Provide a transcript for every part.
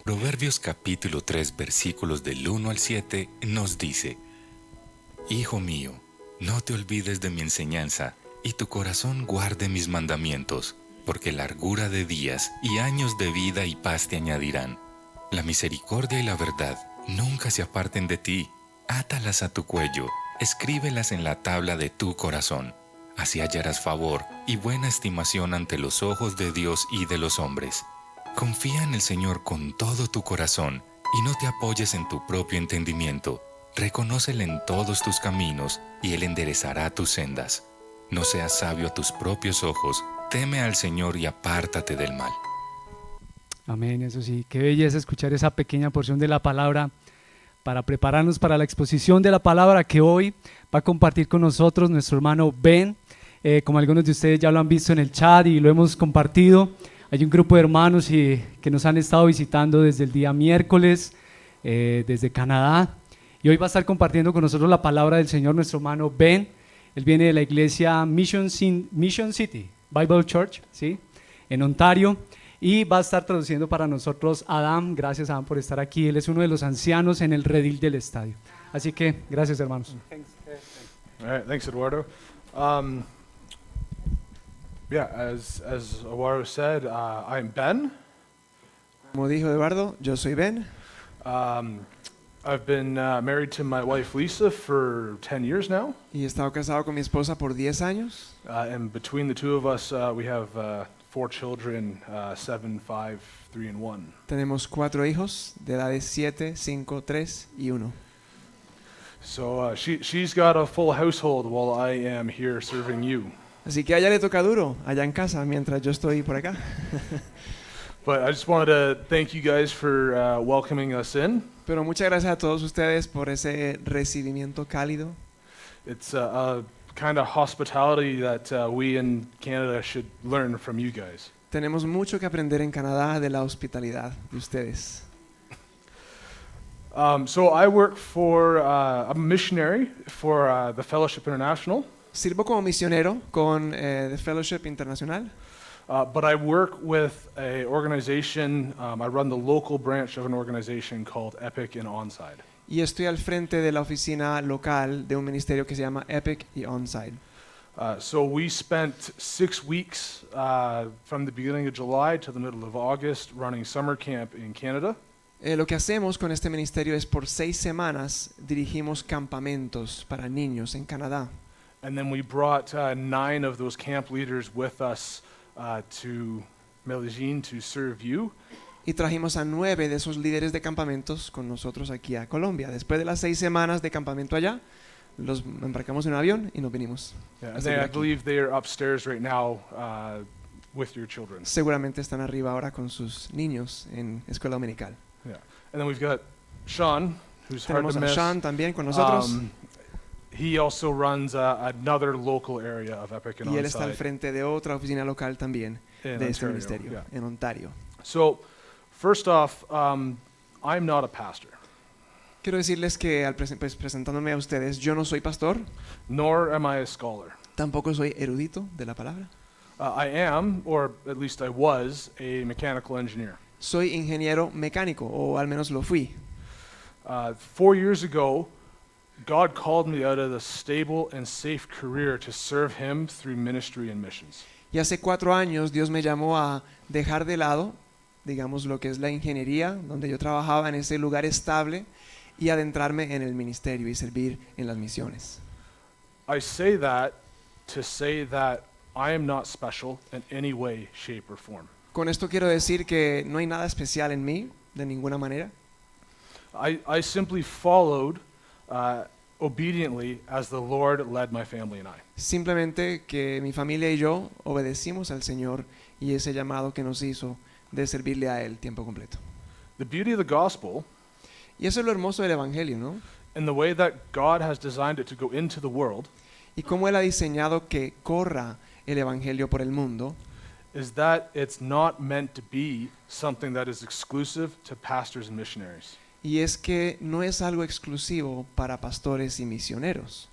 Proverbios capítulo 3 versículos del 1 al 7 nos dice: Hijo mío, no te olvides de mi enseñanza, y tu corazón guarde mis mandamientos, porque largura de días y años de vida y paz te añadirán. La misericordia y la verdad nunca se aparten de ti. Átalas a tu cuello, escríbelas en la tabla de tu corazón. Así hallarás favor y buena estimación ante los ojos de Dios y de los hombres. Confía en el Señor con todo tu corazón y no te apoyes en tu propio entendimiento. Reconócele en todos tus caminos y Él enderezará tus sendas. No seas sabio a tus propios ojos, teme al Señor y apártate del mal. Amén, eso sí, qué belleza escuchar esa pequeña porción de la palabra para prepararnos para la exposición de la palabra que hoy va a compartir con nosotros nuestro hermano Ben. Como algunos de ustedes ya lo han visto en el chat y lo hemos compartido, hay un grupo de hermanos que nos han estado visitando desde el día miércoles, desde Canadá, y hoy va a estar compartiendo con nosotros la palabra del Señor nuestro hermano Ben. Él viene de la iglesia Mission City Bible Church, ¿sí?, en Ontario, y va a estar traduciendo para nosotros Adam. Gracias, Adam, por estar aquí. Él es uno de los ancianos en el redil del estadio. Así que, gracias, hermanos. All right, thanks, Eduardo. Yeah, as Eduardo said, I'm Ben. Como dijo Eduardo, yo soy Ben. I've been married to my wife Lisa for 10 years now. Y he estado casado con mi esposa por 10 años. And between the two of us, we have 4 children, 7, 5, 3, and 1. Tenemos 4 hijos de edades 7, 5, 3 y 1. So she's got a full household while I am here serving you. Así que a ella le toca duro, allá en casa, mientras yo estoy por acá. But I just wanted to thank you guys for welcoming us in. Pero muchas gracias a todos ustedes por ese recibimiento cálido. It's a kind of hospitality that we in Canada should learn from you guys. Tenemos mucho que aprender en Canadá de la hospitalidad de ustedes. So I work for, I'm a missionary for the Fellowship International, Sirvo como misionero con The Fellowship Internacional, but I work with a organization, I run the local branch of an organization called Epic and Onside. y estoy al frente de la oficina local de un ministerio que se llama Epic y Onside. So we spent 6 weeks from the beginning of July to the middle of August running summer camp in Canada. Lo que hacemos con este ministerio es por 6 semanas dirigimos campamentos para niños en Canadá. And then we brought 9 of those camp leaders with us to Medellín to serve you. Y trajimos a 9 de esos líderes de campamentos con nosotros aquí a Colombia. Después de las 6 semanas de campamento allá, los embarcamos en un avión y nos vinimos. Yeah, a and servir I aquí. believe they are upstairs right now with your children. Seguramente están arriba ahora con sus niños en escuela dominical. Yeah. And then we've got Sean, who's hard Tenemos to a miss. Sean también con nosotros. He also runs another local area of Epic and Y él está al Onside frente de otra oficina local también in de este Ontario. ministerio, Yeah. en Ontario. So, first off, I'm not a pastor, Quiero decirles que pues, presentándome a ustedes, yo no soy pastor, nor am I a scholar. tampoco soy erudito de la palabra. I am, or at least I was, a mechanical engineer. Soy ingeniero mecánico, o al menos lo fui. 4 years ago, God called me out of the stable and safe career to serve Him through ministry and missions. Y hace 4 años Dios me llamó a dejar de lado, digamos, lo que es la ingeniería, donde yo trabajaba en ese lugar estable, y adentrarme en el ministerio y servir en las misiones. I say that to say that I am not special in any way, shape, or form. Con esto quiero decir que no hay nada especial en mí, de ninguna manera. I simply followed obediently as the Lord led my family and I. Simplemente que mi familia y yo obedecimos al Señor y ese llamado que nos hizo de servirle a Él tiempo completo. The beauty of the gospel, Y eso es lo hermoso del Evangelio, ¿no? and the way that God has designed it to go into the world, Y cómo Él ha diseñado que corra el Evangelio por el mundo, is that it's not meant to be something that is exclusive to pastors and missionaries. y es que no es algo exclusivo para pastores y misioneros,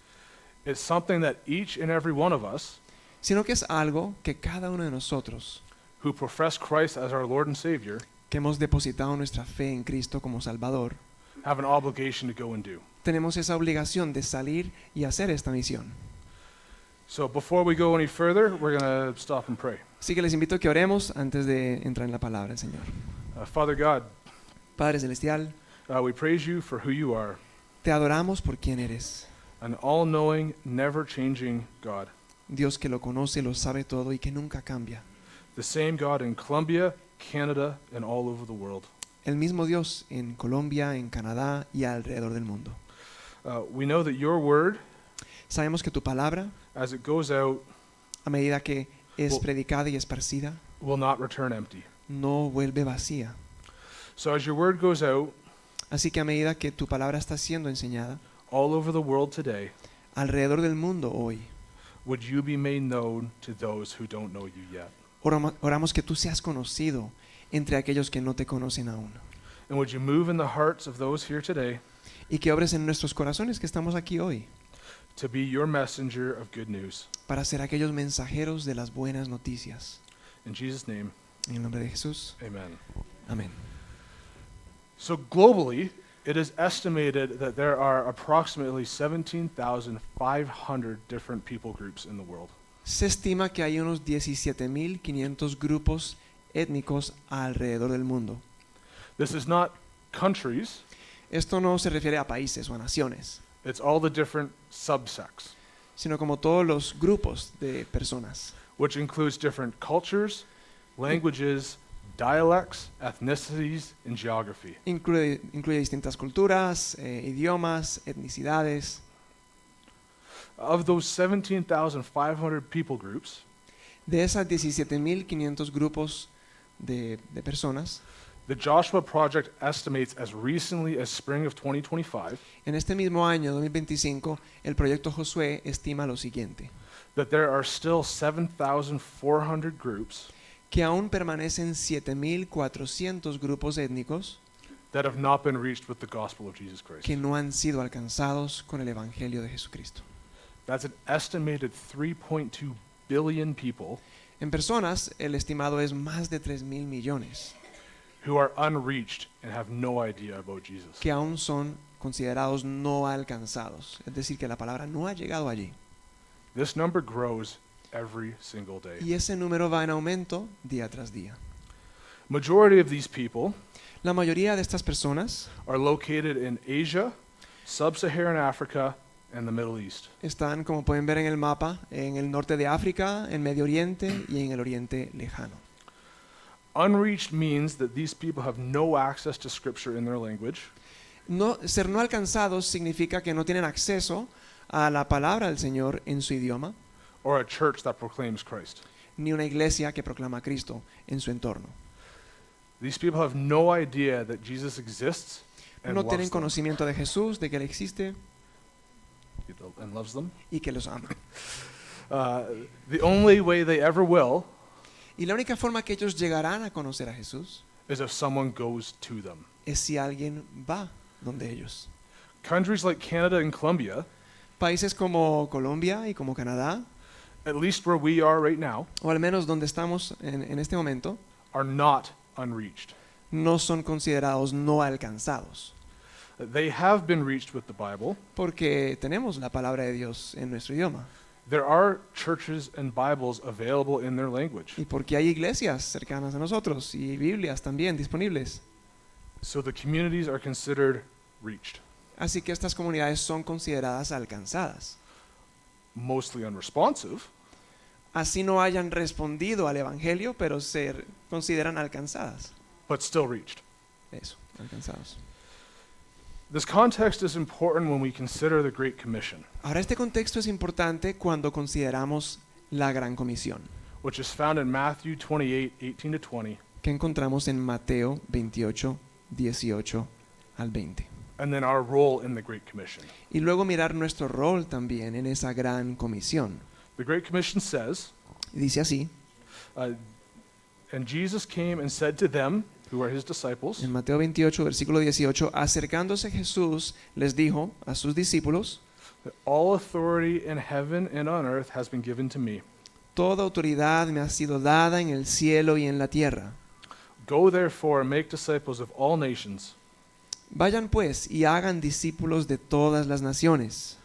It's something that each and every one of us sino que es algo que cada uno de nosotros who profess Christ as our Lord and Savior que hemos depositado nuestra fe en Cristo como Salvador, have an obligation to go and do. tenemos esa obligación de salir y hacer esta misión. So before we go any further, we're going to stop and pray. Así que les invito a que oremos antes de entrar en la palabra del Señor. Father God, Padre Celestial, we praise you for who you are, te adoramos por quien eres, an all-knowing, never-changing God. Dios que lo conoce, lo sabe todo y que nunca cambia. The same God in Colombia, Canada, and all over the world. El mismo Dios en Colombia, en Canadá y alrededor del mundo. We know that your word, Sabemos que tu palabra, as it goes out, a medida que es Well- predicada y esparcida, will not return empty. no vuelve vacía. So as your word goes out Así que a medida que tu palabra está siendo enseñada all over the world today, alrededor del mundo hoy, would you be made known to those who don't know you yet? oramos que tú seas conocido entre aquellos que no te conocen aún. And would you move in the hearts of those here today Y que obres en nuestros corazones que estamos aquí hoy, to be your messenger of good news? para ser aquellos mensajeros de las buenas noticias. In Jesus' name, En el nombre de Jesús. amen. Amén. So globally, it is estimated that there are approximately 17,500 different people groups in the world. Se estima que hay unos 17.500 grupos étnicos alrededor del mundo. This is not countries, Esto no se refiere a países o a naciones, it's all the different subsects, sino como todos los grupos de personas, which includes different cultures, languages, dialects, ethnicities, and geography. incluye distintas culturas, idiomas, etnicidades. Of those 17,500 people groups, De esas 17.500 grupos de personas, the Joshua Project estimates as recently as spring of 2025 en este mismo año 2025, el proyecto Josué estima lo siguiente: that there are still 7,400 groups que aún permanecen 7.400 grupos étnicos that have not been reached with the gospel of Jesus Christ. que no han sido alcanzados con el Evangelio de Jesucristo. That's an estimated 3.2 billion people En personas, el estimado es más de 3.000 millones who are unreached and have no idea about Jesus. que aún son considerados no alcanzados. Es decir, que la palabra no ha llegado allí. This number grows every single day. Y ese número va en aumento día tras día. Majority of these people La mayoría de estas personas are located in Asia, Sub-Saharan Africa, and the Middle East. están, como pueden ver en el mapa, en el norte de África, en Medio Oriente y en el Oriente Lejano. Unreached means that these people have no access to scripture in their language, Ser no alcanzados significa que no tienen acceso a la palabra del Señor en su idioma, or a church that proclaims Christ. ni una iglesia que proclama a Cristo en su entorno. These people have no idea that Jesus exists and No loves tienen them. conocimiento de Jesús, de que Él existe And loves them. y que los ama. The only way they ever will Y la única forma que ellos llegarán a conocer a Jesús is if someone goes to them. es si alguien va donde ellos. Countries like Canada and Colombia, Países como Colombia y como Canadá, at least where we are right now, o al menos donde estamos en este momento, are not unreached. no son considerados no alcanzados, They have been reached with the Bible. porque tenemos la palabra de Dios en nuestro idioma There are churches and Bibles available in their language. y porque hay iglesias cercanas a nosotros y Biblias también disponibles. So the communities are considered reached. Así que estas comunidades son consideradas alcanzadas. Mostly unresponsive, Así no hayan respondido al Evangelio, pero se consideran alcanzadas. but still reached. Eso, alcanzados. This context is important when we consider the Great Commission, Ahora, este contexto es importante cuando consideramos la Gran Comisión, which is found in Matthew 28, 18 to 20, que encontramos en Mateo 28, 18 al 20. and then our role in the Great Commission. Y luego mirar nuestro rol también en esa Gran Comisión. The Great Commission says, Y dice así, and Jesus came and said to them, who are his disciples, en Mateo 28, versículo 18, acercándose Jesús les dijo a sus discípulos, that all authority in heaven and on earth has been given to me. toda autoridad me ha sido dada en el cielo y en la tierra. Go therefore and make disciples of all nations, Vayan pues y hagan discípulos de todas las naciones,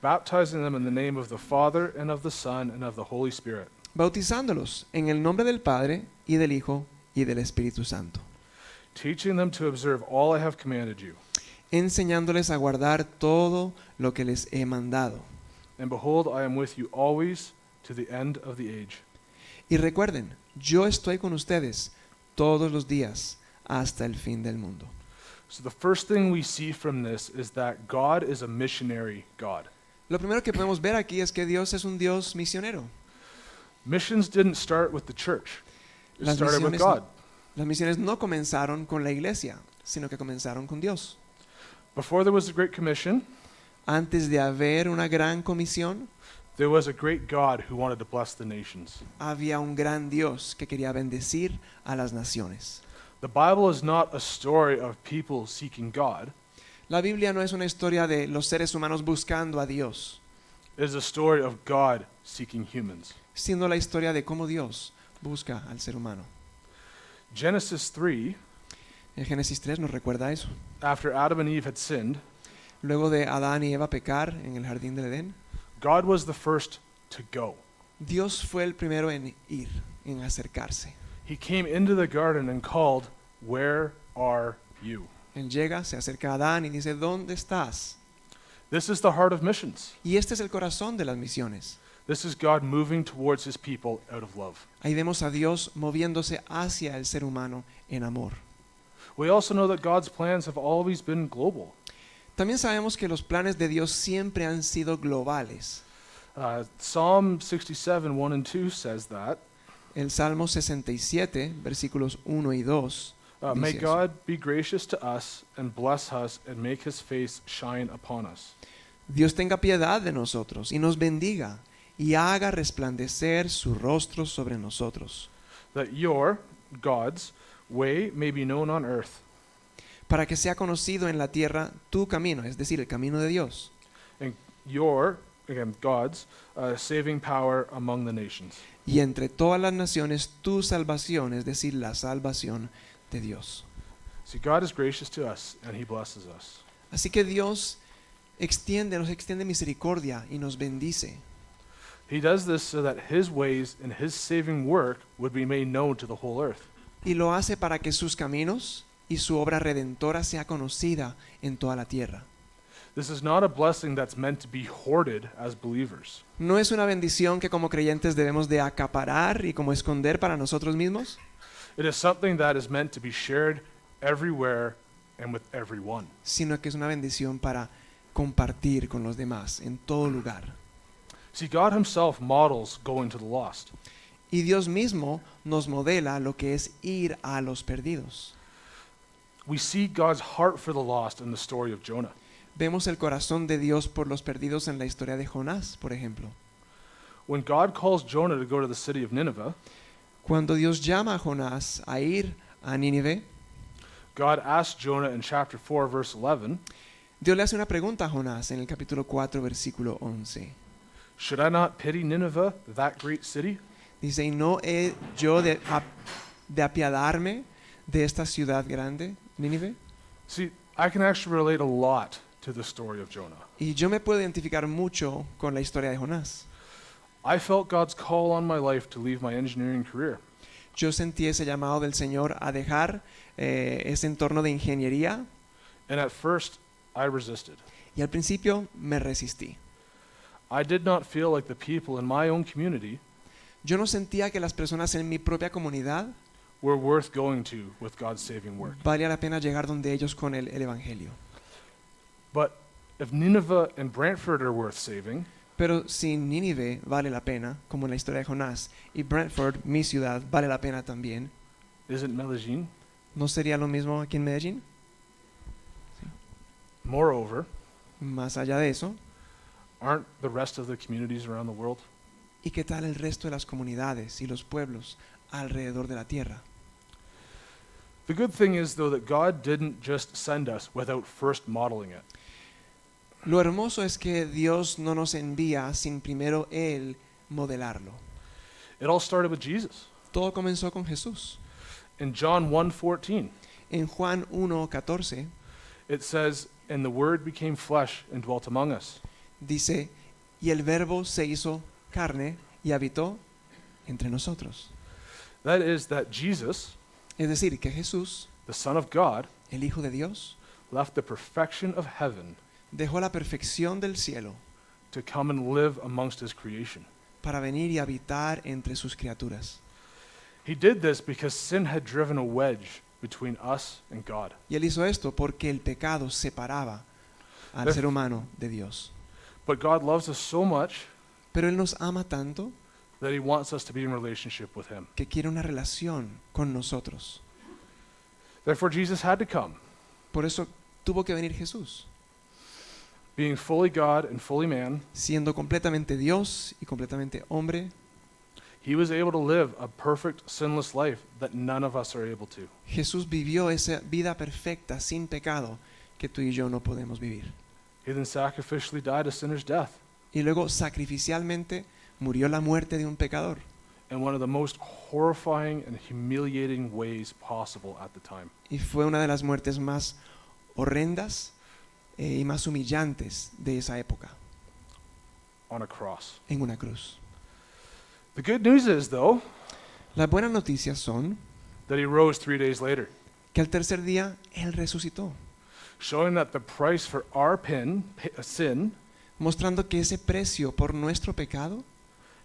baptizing them in the name of the Father and of the Son and of the Holy Spirit, bautizándolos en el nombre del Padre y del Hijo y del Espíritu Santo, teaching them to observe all I have commanded you. enseñándoles a guardar todo lo que les he mandado. And behold, I am with you always to the end of the age. Y recuerden, yo estoy con ustedes todos los días hasta el fin del mundo. So the first thing we see from this is that God is a missionary God. Lo primero que podemos ver aquí es que Dios es un Dios misionero. Missions didn't start with the church. It Las started with misiones, God. las misiones no comenzaron con la iglesia, sino que comenzaron con Dios. Before there was the Great Commission, Antes de haber una gran comisión, there was a great God who wanted to bless the nations. había un gran Dios que quería bendecir a las naciones. The Bible is not a story of people seeking God. La Biblia no es una historia de los seres humanos buscando a Dios, It is a story of God seeking humans. sino la historia de cómo Dios busca al ser humano. Genesis 3, En Génesis 3 nos recuerda eso. after Adam and Eve had sinned, Luego de Adán y Eva pecar en el jardín del Edén, God was the first to go. Dios fue el primero en ir, en acercarse. He came into the garden and called, "Where are you?" Él llega, se acerca a Adán y dice, ¿dónde estás? This is the heart of missions. Y este es el corazón de las misiones. This is God moving towards his people out of love. Ahí vemos a Dios moviéndose hacia el ser humano en amor. We also know that God's plans have always been global. También sabemos que los planes de Dios siempre han sido globales. Psalm 67, 1 and 2 says that. El Salmo 67, versículos 1 y 2. May dice eso. God be gracious to us and bless us and make his face shine upon us. Dios tenga piedad de nosotros y nos bendiga y haga resplandecer su rostro sobre nosotros, That your, God's, way may be known on earth, para que sea conocido en la tierra tu camino, es decir, el camino de Dios, and your, again, God's, saving power among the nations. y entre todas las naciones tu salvación, es decir, la salvación de Dios. See, God is gracious to us and he blesses us. Así que Dios nos extiende misericordia y nos bendice. He does this so that his ways and his saving work would be made known to the whole earth. Y lo hace para que sus caminos y su obra redentora sea conocida en toda la tierra. This is not a blessing that's meant to be hoarded as believers. No es una bendición que como creyentes debemos de acaparar y como esconder para nosotros mismos, It is something that is meant to be shared everywhere and with everyone. sino que es una bendición para compartir con los demás en todo lugar. See, God himself models going to the lost. Y Dios mismo nos modela lo que es ir a los perdidos. We see God's heart for the lost in the story of Jonah. Vemos el corazón de Dios por los perdidos en la historia de Jonás, por ejemplo. When God calls Jonah to go to the city of Nineveh, Cuando Dios llama a Jonás a ir a Nínive, God asked Jonah in chapter 4, verse 11, Dios le hace una pregunta a Jonás en el capítulo 4, versículo 11. "Should I not pity Nineveh, that great city?" Dice, ¿y no he yo de apiadarme de esta ciudad grande, Nínive? See, I can actually relate a lot to the story of Jonah. Y yo me puedo identificar mucho con la historia de Jonás. I felt God's call on my life to leave my engineering career. Yo sentí ese llamado del Señor a dejar ese entorno de ingeniería And at first, I resisted. y al principio me resistí. I did not feel like the people in my own community Yo no sentía que las personas en mi propia comunidad were worth going to with God's saving work. valía la pena llegar donde ellos con el Evangelio. But if Nineveh and Brantford are worth saving, Pero si Nínive vale la pena, como en la historia de Jonás, y Brantford, mi ciudad, vale la pena también, isn't Medellin? ¿no sería lo mismo aquí en Medellín? Moreover, Más allá de eso, aren't the rest of the communities around the world? ¿y qué tal el resto de las comunidades y los pueblos alrededor de la tierra? The good thing is, though, that God didn't just send us without first modeling it. Lo hermoso es que Dios no nos envía sin primero Él modelarlo. It all started with Jesus. Todo comenzó con Jesús. In John 1:14, En Juan 1:14 it says, "And the Word became flesh and dwelt among us." dice, y el verbo se hizo carne y habitó entre nosotros. That is that Jesus, Es decir, que Jesús, the Son of God, el Hijo de Dios, left the perfection of heaven dejó la perfección del cielo to come and live amongst his creation. para venir y habitar entre sus criaturas. He did this because sin had driven a wedge between us and God. Y él hizo esto porque el pecado separaba al ser humano de Dios. But God loves us so much Pero él nos ama tanto that he wants us to be in relationship with him. que quiere una relación con nosotros. Therefore, Jesus had to come. Por eso tuvo que venir Jesús, Being fully God and fully man, siendo completamente Dios y completamente hombre. he was able to live a perfect, sinless life that none of us are able to. Jesús vivió esa vida perfecta, sin pecado, que tú y yo no podemos vivir. He then sacrificially died a sinner's death Y luego sacrificialmente murió la muerte de un pecador, in one of the most horrifying and humiliating ways possible at the time. y fue una de las muertes más horrendas y más humillantes de esa época, On a cross. en una cruz. The good news is, though, Las buenas noticias son that he rose 3 days later, que al tercer día Él resucitó, showing that the price for our sin mostrando que ese precio por nuestro pecado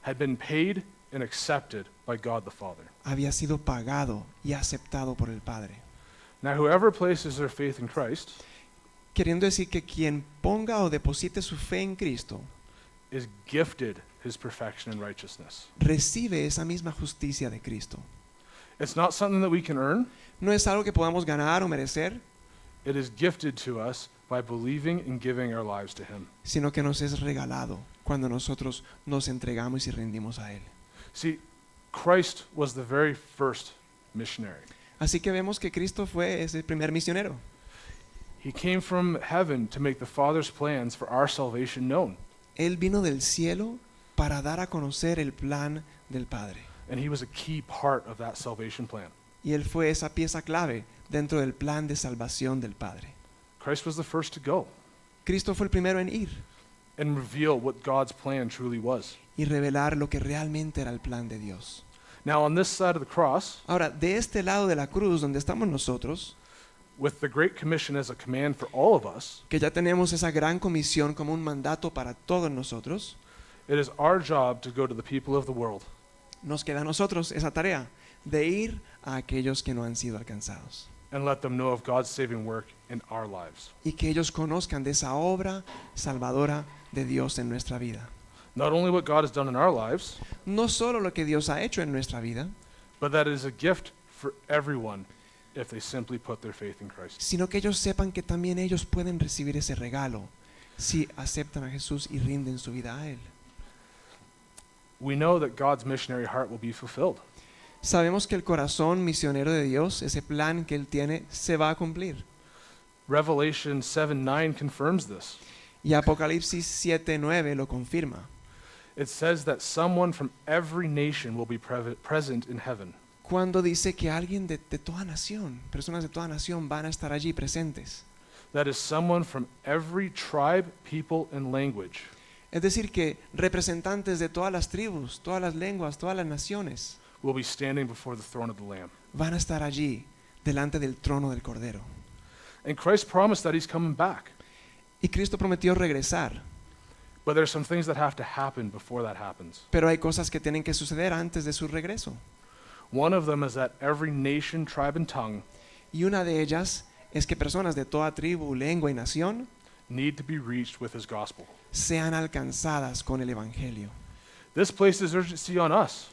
had been paid and accepted by God the Father. había sido pagado y aceptado por el Padre. Now, whoever places their faith in Christ Queriendo decir que quien ponga o deposite su fe en Cristo is gifted his perfection and righteousness. recibe esa misma justicia de Cristo. It's not something that we can earn. No es algo que podamos ganar o merecer, It is gifted to us by believing and giving our lives to him. sino que nos es regalado cuando nosotros nos entregamos y rendimos a Él. See, Christ was the very first missionary. Así que vemos que Cristo fue ese primer misionero. He came from heaven to make the Father's plans for our salvation known. Él vino del cielo para dar a conocer el plan del Padre. And he was a key part of that salvation plan. Y Él fue esa pieza clave dentro del plan de salvación del Padre. Christ was the first to go Cristo fue el primero en ir and reveal what God's plan truly was. y revelar lo que realmente era el plan de Dios. Now, on this side of the cross, Ahora, de este lado de la cruz donde estamos nosotros, with the Great Commission as a command for all of us, que ya tenemos esa gran comisión como un mandato para todos nosotros, it is our job to go to the people of the world nos queda a nosotros esa tarea de ir a aquellos que no han sido alcanzados and let them know of God's saving work in our lives. y que ellos conozcan de esa obra salvadora de Dios en nuestra vida. Not only what God has done in our lives, No solo lo que Dios ha hecho en nuestra vida, but that it is a gift for everyone if they simply put their faith in Christ. sino que ellos sepan que también ellos pueden recibir ese regalo si aceptan a Jesús y rinden su vida a Él. We know that God's missionary heart will be fulfilled. Sabemos que el corazón misionero de Dios, ese plan que Él tiene, se va a cumplir. Revelation 7:9 confirms this. Y Apocalipsis 7:9 lo confirma. It says that someone from every nation will be present in heaven. Cuando dice que alguien de toda nación, personas de toda nación van a estar allí presentes. That is someone from every tribe, people, and language Es decir, que representantes de todas las tribus, todas las lenguas, todas las naciones will be standing before the throne of the Lamb. van a estar allí delante del trono del Cordero. And Christ promised that he's coming back. Y Cristo prometió regresar, But there's some things that have to happen before that happens. pero hay cosas que tienen que suceder antes de su regreso. One of them is that every nation, tribe, and tongue Y una de ellas es que personas de toda tribu, lengua y nación need to be reached with his gospel. sean alcanzadas con el Evangelio. This places urgency on us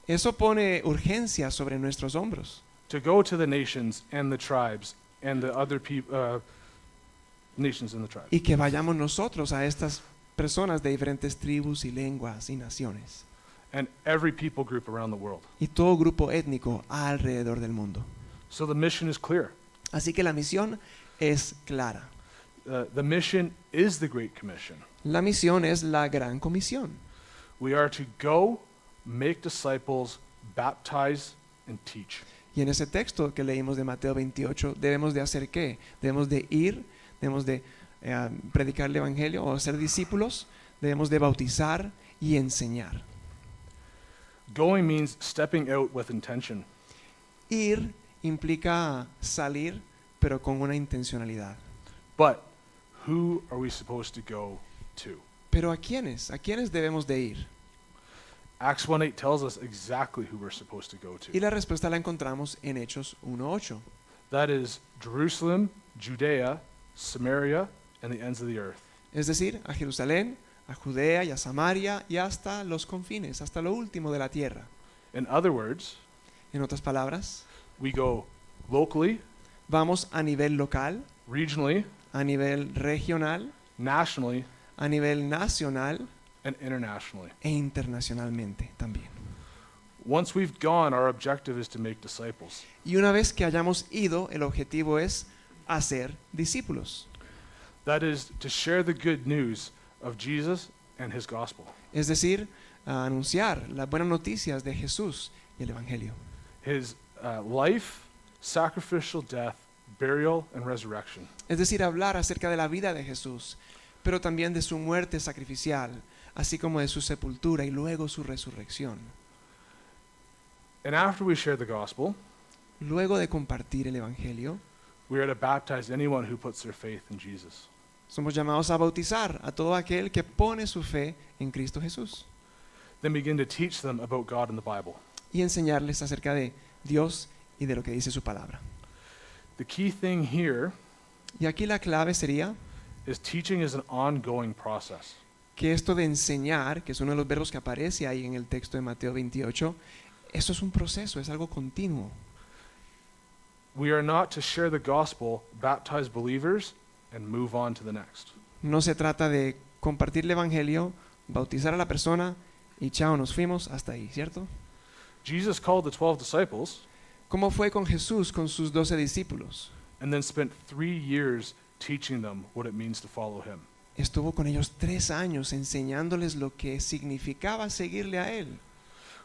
Eso pone urgencia sobre nuestros hombros, to go to the nations and the tribes and the other nations and the tribes. y que vayamos nosotros a estas personas de diferentes tribus y lenguas y naciones, And every people group around the world. y todo grupo étnico alrededor del mundo. So the mission is clear. Así que la misión es clara. The mission is the Great Commission. La misión es la gran comisión. We are to go, make disciples, baptize, and teach. Y Y en ese texto que leímos de Mateo 28, debemos de hacer ¿qué? Debemos de ir, debemos de predicar el evangelio o ser discípulos, debemos de bautizar y enseñar. Going means stepping out with intention. Ir implica salir, pero con una intencionalidad. But who are we supposed to go to? Pero ¿a quiénes? ¿A quiénes debemos de ir? Acts 1:8 tells us exactly who we're supposed to go to. Y la respuesta la encontramos en Hechos 1:8. That is Jerusalem, Judea, Samaria, and the ends of the earth. Es decir, a Jerusalén, a Judea y a Samaria y hasta los confines, hasta lo último de la tierra. In other words, En otras palabras, we go locally, vamos a nivel local, regionally, a nivel regional, nationally, a nivel nacional and internationally. e internacionalmente también. Once we've gone, our objective is to make disciples. Y una vez que hayamos ido, el objetivo es hacer discípulos. That is to share the good news of Jesus and his gospel. Es decir, a anunciar las buenas noticias de Jesús y el Evangelio. His life, sacrificial death, burial, and resurrection. Es decir, hablar acerca de la vida de Jesús, pero también de su muerte sacrificial, así como de su sepultura y luego su resurrección. And after we share the gospel, Luego de compartir el Evangelio, we are to baptize anyone who puts their faith in Jesus. somos llamados a bautizar a todo aquel que pone su fe en Cristo Jesús Then begin to teach them about God in the Bible. y enseñarles acerca de Dios y de lo que dice su palabra. The key thing here Y aquí la clave sería is teaching is an ongoing process. que esto de enseñar, que es uno de los verbos que aparece ahí en el texto de Mateo 28, eso es un proceso, es algo continuo. We are not to share the gospel, baptize believers, and move on to the next. No se trata de compartir el Evangelio, bautizar a la persona y chao, nos fuimos hasta ahí, ¿cierto? Jesus called the 12 disciples ¿Cómo fue con Jesús, con sus 12 discípulos? and then spent 3 years teaching them what it means to follow him. Estuvo con ellos 3 años enseñándoles lo que significaba seguirle a Él.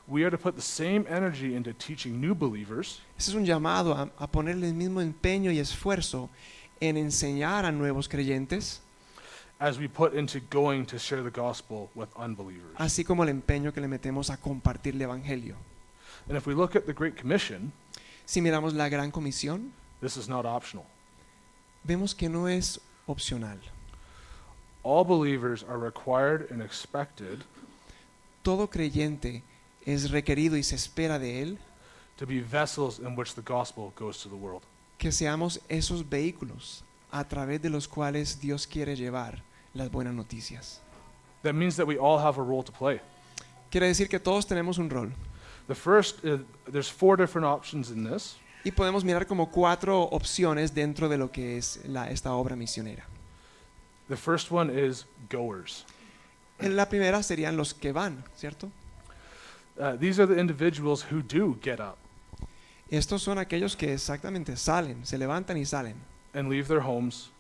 We are to put the same energy into teaching new believers Ese es un llamado a ponerle el mismo empeño y esfuerzo en enseñar a nuevos creyentes, as we put into going to share the gospel with unbelievers. así como el empeño que le metemos a compartir el Evangelio. And if we look at the Great Commission, Si miramos la Gran Comisión, this is not optional. vemos que no es opcional. All believers are required and expected Todo creyente es requerido y se espera de él to be vessels in which the gospel goes to the world. que seamos esos vehículos a través de los cuales Dios quiere llevar las buenas noticias. That means that we all have a role to play. Quiere decir que todos tenemos un rol. The first, there's 4 different options in this. Y podemos mirar como 4 opciones dentro de lo que es esta obra misionera. The first one is goers. En la primera serían los que van, ¿cierto? These are the individuals who do get up Estos son aquellos que exactamente salen, se levantan y salen, and leave their homes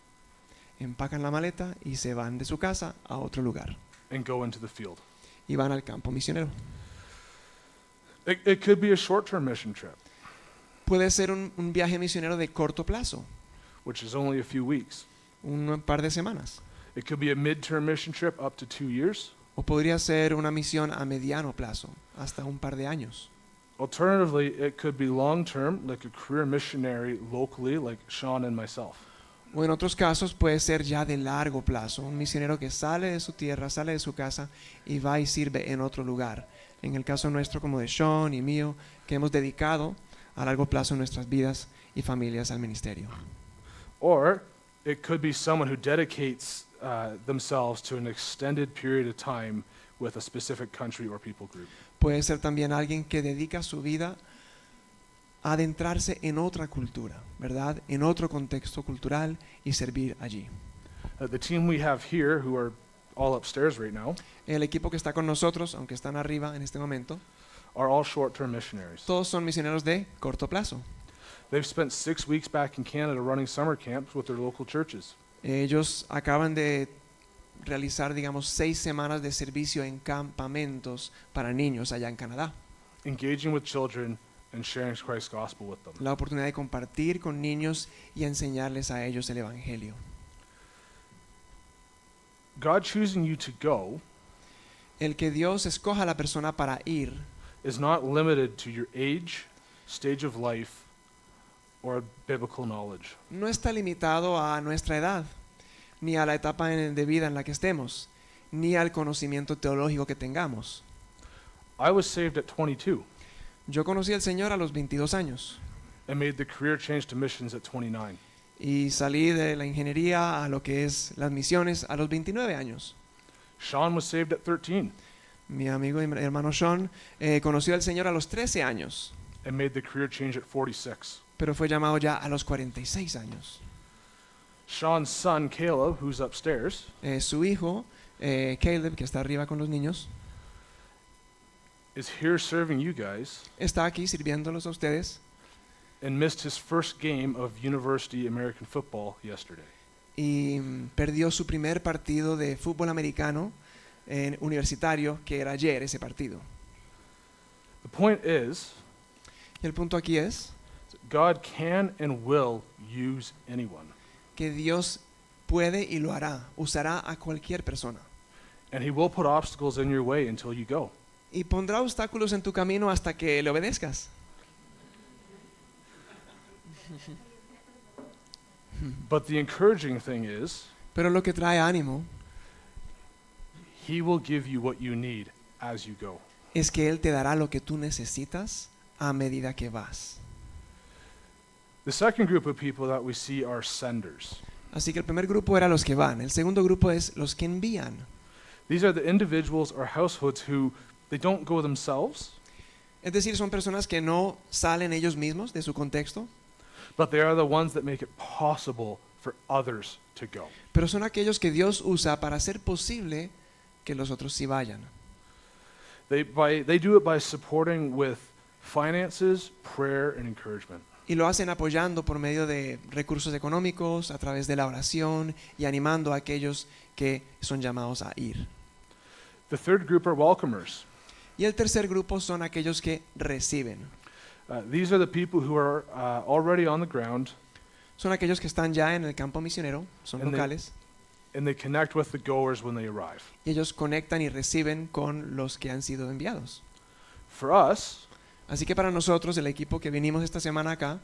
empacan la maleta y se van de su casa a otro lugar and go into the field. y van al campo misionero. It could be a short-term mission trip, Puede ser un viaje misionero de corto plazo, which is only a few weeks. un par de semanas. It could be a mid-term mission trip up to 2 years. O podría ser una misión a mediano plazo, hasta un par de años. Alternatively, it could be long-term, like a career missionary locally, like Sean and myself. O en otros casos puede ser ya de largo plazo, un misionero que sale de su tierra, sale de su casa y va y sirve en otro lugar. En el caso nuestro, como de Sean y mío, que hemos dedicado a largo plazo nuestras vidas y familias al ministerio. Or it could be someone who dedicates themselves to an extended period of time with a specific country or people group. Puede ser también alguien que dedica su vida a adentrarse en otra cultura, ¿verdad? En otro contexto cultural y servir allí. The team we have here, who are all upstairs right now, El equipo que está con nosotros, aunque están arriba en este momento, are all short-term missionaries. todos son misioneros de corto plazo. They've spent 6 weeks back in Canada running summer camps with their local churches. Ellos acaban de realizar, digamos, 6 semanas de servicio en campamentos para niños allá en Canadá, Engaging with children and sharing Christ's gospel with them. la oportunidad de compartir con niños y enseñarles a ellos el Evangelio. God choosing you to go El que Dios escoja a la persona para ir is not limited to your age, stage of life, or biblical knowledge. no está limitado a nuestra edad, ni a la etapa de vida en la que estemos, ni al conocimiento teológico que tengamos. I was saved at 22 Yo conocí al Señor a los 22 años and made the career change to missions at 29. y salí de la ingeniería a lo que es las misiones a los 29 años. Sean was saved at 13 Mi amigo y hermano Sean conoció al Señor a los 13 años, and made the career change at 46. pero fue llamado ya a los 46 años. Sean's son, Caleb, who's upstairs, Su hijo, Caleb, que está arriba con los niños, is here serving you guys está aquí sirviéndolos a ustedes and missed his first game of University American football yesterday. y perdió su primer partido de fútbol americano universitario, que era ayer ese partido. The point is, Y el punto aquí es God can and will use anyone, que Dios puede y lo hará, usará a cualquier persona. and he will put obstacles in your way until you go. Y pondrá obstáculos en tu camino hasta que le obedezcas. But the encouraging thing is, Pero lo que trae ánimo he will give you what you need as you go. es que Él te dará lo que tú necesitas a medida que vas. The second group of people that we see are senders. Así que el primer grupo era los que van. El segundo grupo es los que envían. These are the individuals or households who they don't go themselves, Es decir, son personas que no salen ellos mismos de su contexto, but they are the ones that make it possible for others to go. pero son aquellos que Dios usa para hacer posible que los otros sí vayan. They do it by supporting with finances, prayer, and encouragement. Y lo hacen apoyando por medio de recursos económicos, a través de la oración y animando a aquellos que son llamados a ir. The third group are welcomers. Y el tercer grupo son aquellos que reciben. These are the people who are already on the ground, Son aquellos que están ya en el campo misionero, son And they- locales, and they connect with the goers when they arrive. y ellos conectan y reciben con los que han sido enviados. For us, Así que para nosotros, el equipo que vinimos esta semana acá,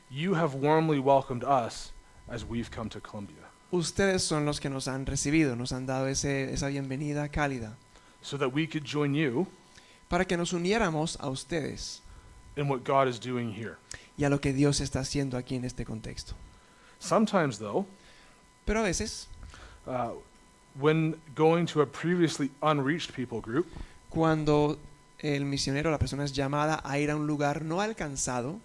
you have warmly welcomed us as we've come to Columbia, ustedes son los que nos han recibido, nos han dado esa bienvenida cálida, so that we could join you para que nos uniéramos a ustedes in what God is doing here. y a lo que Dios está haciendo aquí en este contexto. Sometimes, though, Pero a veces, when going to a previously unreached people group, cuando el misionero, la persona es llamada a ir a un lugar no alcanzado,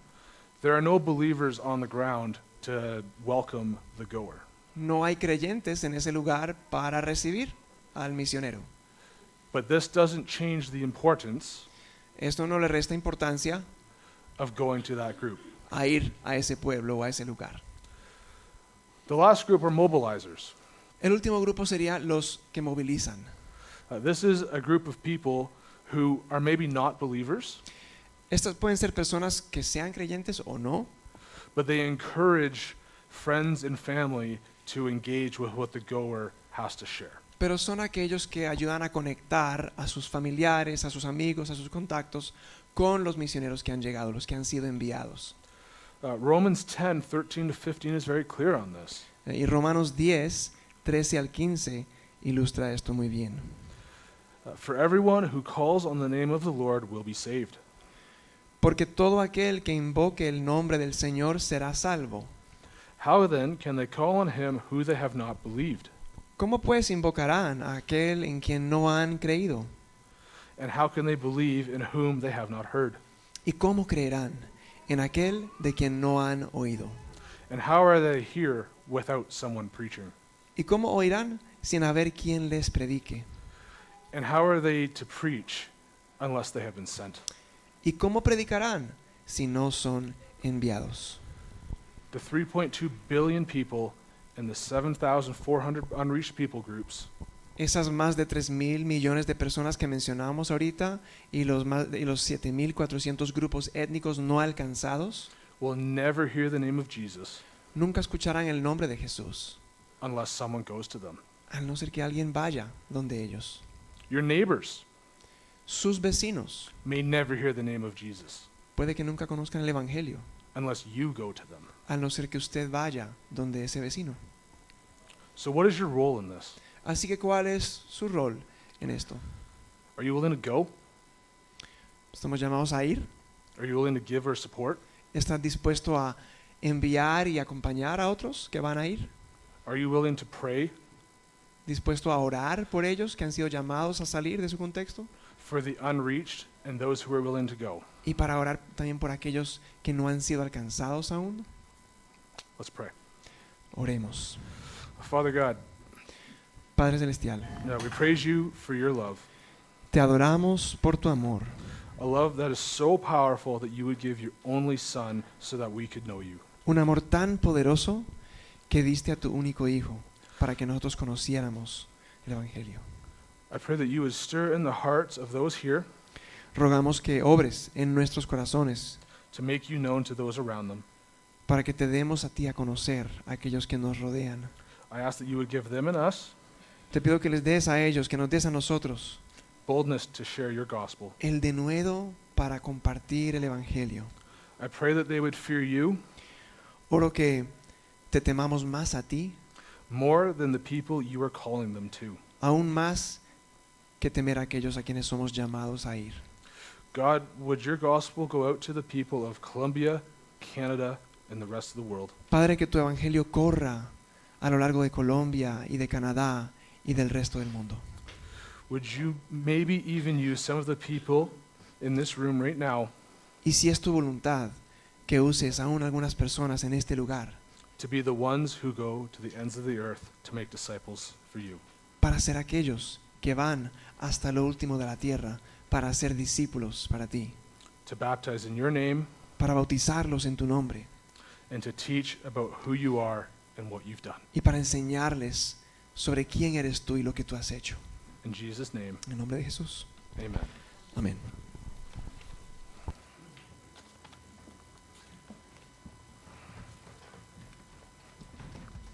there are no believers on the ground to welcome the goer. no hay creyentes en ese lugar para recibir al misionero. But this doesn't change the importance Esto no le resta importancia of going to that group. a ir a ese pueblo o a ese lugar. The last group are mobilizers. El último grupo sería los que movilizan. This is a group of people who are maybe not believers, Estas pueden ser personas que sean creyentes o no, but they encourage friends and family to engage with what the goer has to share. pero son aquellos que ayudan a conectar a sus familiares, a sus amigos, a sus contactos con los misioneros que han llegado, los que han sido enviados. Romans 10:13 to 15 is very clear on this. Y Romanos 10, 13 al 15 ilustra esto muy bien. For everyone who calls on the name of the Lord will be saved. Porque todo aquel que invoque el nombre del Señor será salvo. How then can they call on him who they have not believed? ¿Cómo pues invocarán a aquel en quien no han creído? And how can they believe in whom they have not heard? ¿Y cómo creerán en aquel de quien no han oído? And how are they here without someone preaching? ¿Y cómo oirán sin haber quien les predique? And how are they to preach unless they have been sent? ¿Y cómo predicarán si no son enviados? The 3.2 billion people in the 7,400 unreached people groups Esas más de 3.000 millones de personas que mencionamos ahorita y los 7.400 grupos étnicos no alcanzados will never hear the name of Jesus nunca escucharán el nombre de Jesús, unless someone goes to them. al no ser que alguien vaya donde ellos. Your neighbors Sus vecinos may never hear the name of Jesus puede que nunca conozcan el Evangelio, unless you go to them. al no ser que usted vaya donde ese vecino. So what is your role in this? Así que, ¿cuál es su rol en esto? Are you willing to go? ¿Estamos llamados a ir? Are you willing to give or support? ¿Estás dispuesto a enviar y acompañar a otros que van a ir? Are you willing to pray ¿Dispuesto a orar por ellos que han sido llamados a salir de su contexto? for the unreached and those who are willing to go? Y para orar también por aquellos que no han sido alcanzados aún. Let's pray. Oremos. Father God, Padre Celestial, we praise you for your love, te adoramos por tu amor, a love that is so powerful that you would give your only Son so that we could know you. un amor tan poderoso que diste a tu único Hijo para que nosotros conociéramos el Evangelio. I pray that you would stir in the hearts of those here Rogamos que obres en nuestros corazones to make you known to those around them. para que te demos a ti a conocer a aquellos que nos rodean. I ask that you would give them and us Te pido que les des a ellos, que nos des a nosotros boldness to share your gospel. el denuedo para compartir el Evangelio. I pray that they would fear you Oro que te temamos más a ti, more than the people you are calling them to. aún más que temer a aquellos a quienes somos llamados a ir. God, would your gospel go out to the people of Colombia, Canada, and the rest of the world? Padre, que tu Evangelio corra a lo largo de Colombia y de Canadá y del resto del mundo. Would you maybe even use some of the people in this room right now Y si es tu voluntad, que uses aún algunas personas en este lugar to be the ones who go to the ends of the earth to make disciples for you? para ser aquellos que van hasta lo último de la tierra para ser discípulos para ti, To baptize in your name para bautizarlos en tu nombre and to teach about who you are and what you've done. y para enseñarles sobre quién eres tú y lo que tú has hecho. In Jesus' name, En el nombre de Jesús. amen. Amén.